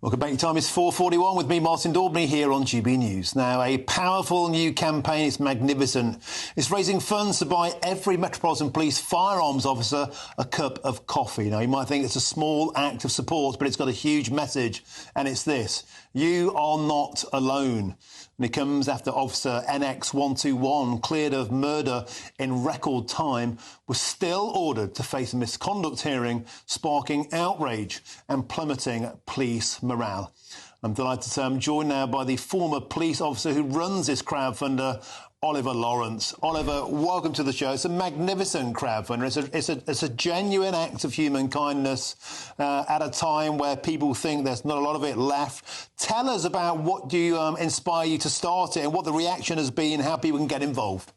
Welcome back. Your time is 4:41 with me, Martin Daubney, here on GB News. Now, a powerful new campaign is magnificent. It's raising funds to buy every Metropolitan Police firearms officer a cup of coffee. Now, you might think it's a small act of support, but it's got a huge message, and it's this: you are not alone. And it comes after Officer NX121, cleared of murder in record time, was still ordered to face a misconduct hearing, sparking outrage and plummeting police morale. I'm delighted to say I'm joined now by the former police officer who runs this crowdfunder, Oliver Laurence. Oliver, welcome to the show. It's a magnificent crowdfunder. It's a genuine act of human kindness at a time where people think there's not a lot of it left. Tell us about what inspire you to start it and what the reaction has been, how people can get involved.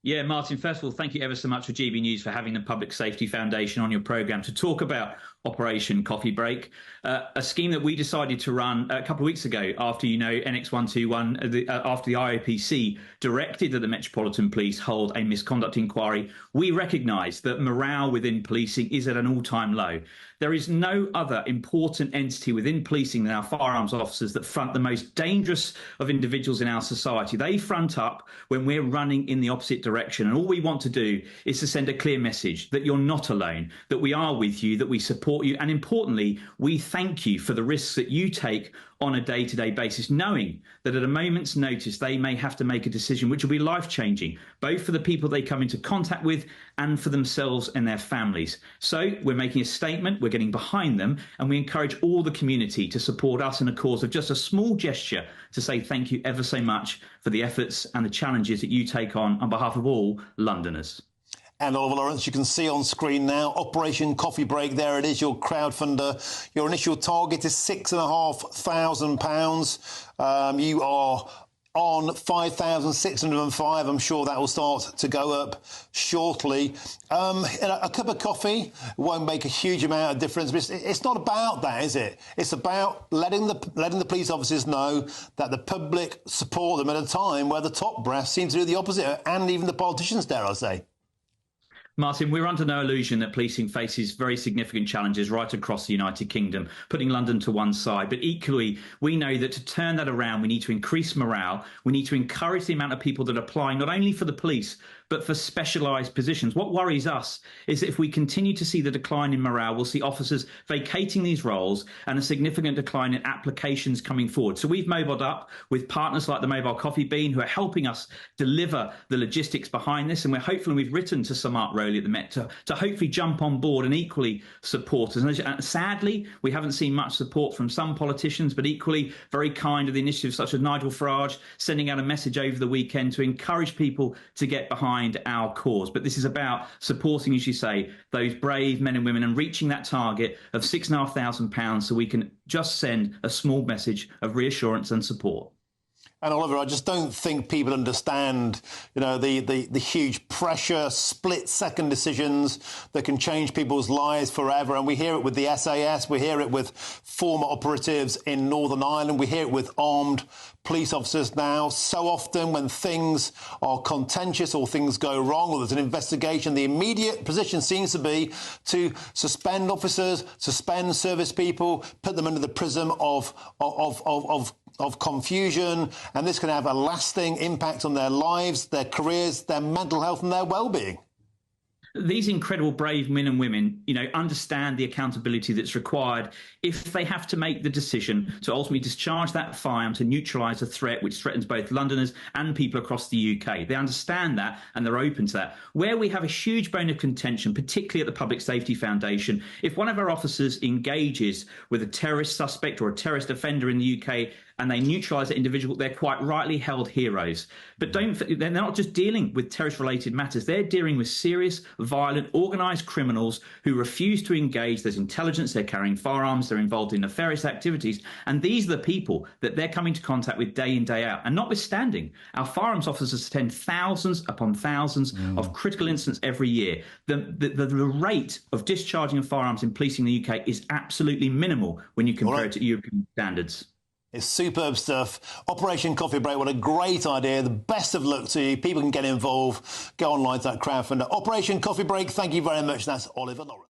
Yeah, Martin, first of all, thank you ever so much for GB News for having the Public Safety Foundation on your programme to talk about Operation Coffee Break, a scheme that we decided to run a couple of weeks ago after, NX121, after the IOPC directed that the Metropolitan Police hold a misconduct inquiry. We recognise that morale within policing is at an all-time low. There is no other important entity within policing than our firearms officers that front the most dangerous of individuals in our society. They front up when we're running in the opposite direction. And all we want to do is to send a clear message that you're not alone, that we are with you, that we support you. And importantly, we thank you for the risks that you take on a day-to-day basis, knowing that at a moment's notice, they may have to make a decision which will be life-changing, both for the people they come into contact with and for themselves and their families. So we're making a statement, we're getting behind them, and we encourage all the community to support us in a cause of just a small gesture to say thank you ever so much for the efforts and the challenges that you take on behalf of all Londoners. And Oliver Laurence, you can see on screen now, Operation Coffee Break. There it is, your crowdfunder. Your initial target is £6,500. You are on 5,605. I'm sure that will start to go up shortly. A cup of coffee won't make a huge amount of difference, but it's not about that, is it? It's about letting the police officers know that the public support them at a time where the top brass seems to do the opposite, and even the politicians, dare I say. Martin, we're under no illusion that policing faces very significant challenges right across the United Kingdom, putting London to one side. But equally, we know that to turn that around, we need to increase morale. We need to encourage the amount of people that apply, not only for the police, but for specialised positions. What worries us is that if we continue to see the decline in morale, we'll see officers vacating these roles and a significant decline in applications coming forward. So we've mobiled up with partners like the Mobile Coffee Bean, who are helping us deliver the logistics behind this. And we're hopeful, and we've written to Sir Mark Rowley at the Met to hopefully jump on board and equally support us. And sadly, we haven't seen much support from some politicians, but equally very kind of the initiatives such as Nigel Farage sending out a message over the weekend to encourage people to get behind our cause. But this is about supporting, as you say, those brave men and women and reaching that target of £6,500 so we can just send a small message of reassurance and support. And Oliver, I just don't think people understand, the huge pressure, split-second decisions that can change people's lives forever. And we hear it with the SAS, we hear it with former operatives in Northern Ireland, we hear it with armed police officers now. So often when things are contentious or things go wrong or there's an investigation, the immediate position seems to be to suspend officers, suspend service people, put them under the prism of confusion, and this can have a lasting impact on their lives, their careers, their mental health and their well-being. These incredible brave men and women, understand the accountability that's required if they have to make the decision to ultimately discharge that firearm to neutralise a threat which threatens both Londoners and people across the UK. They understand that and they're open to that. Where we have a huge bone of contention, particularly at the Public Safety Foundation, if one of our officers engages with a terrorist suspect or a terrorist offender in the UK and they neutralise that individual, they're quite rightly held heroes. But they're not just dealing with terrorist-related matters. They're dealing with serious, violent, organised criminals who refuse to engage. There's intelligence, they're carrying firearms, they're involved in nefarious activities. And these are the people that they're coming to contact with day in, day out. And notwithstanding, our firearms officers attend thousands upon thousands of critical incidents every year. The rate of discharging of firearms in policing the UK is absolutely minimal when you compare it to European standards. It's superb stuff. Operation Coffee Break, what a great idea. The best of luck to you. People can get involved. Go online to that crowdfunder. Operation Coffee Break, thank you very much. That's Oliver Laurence.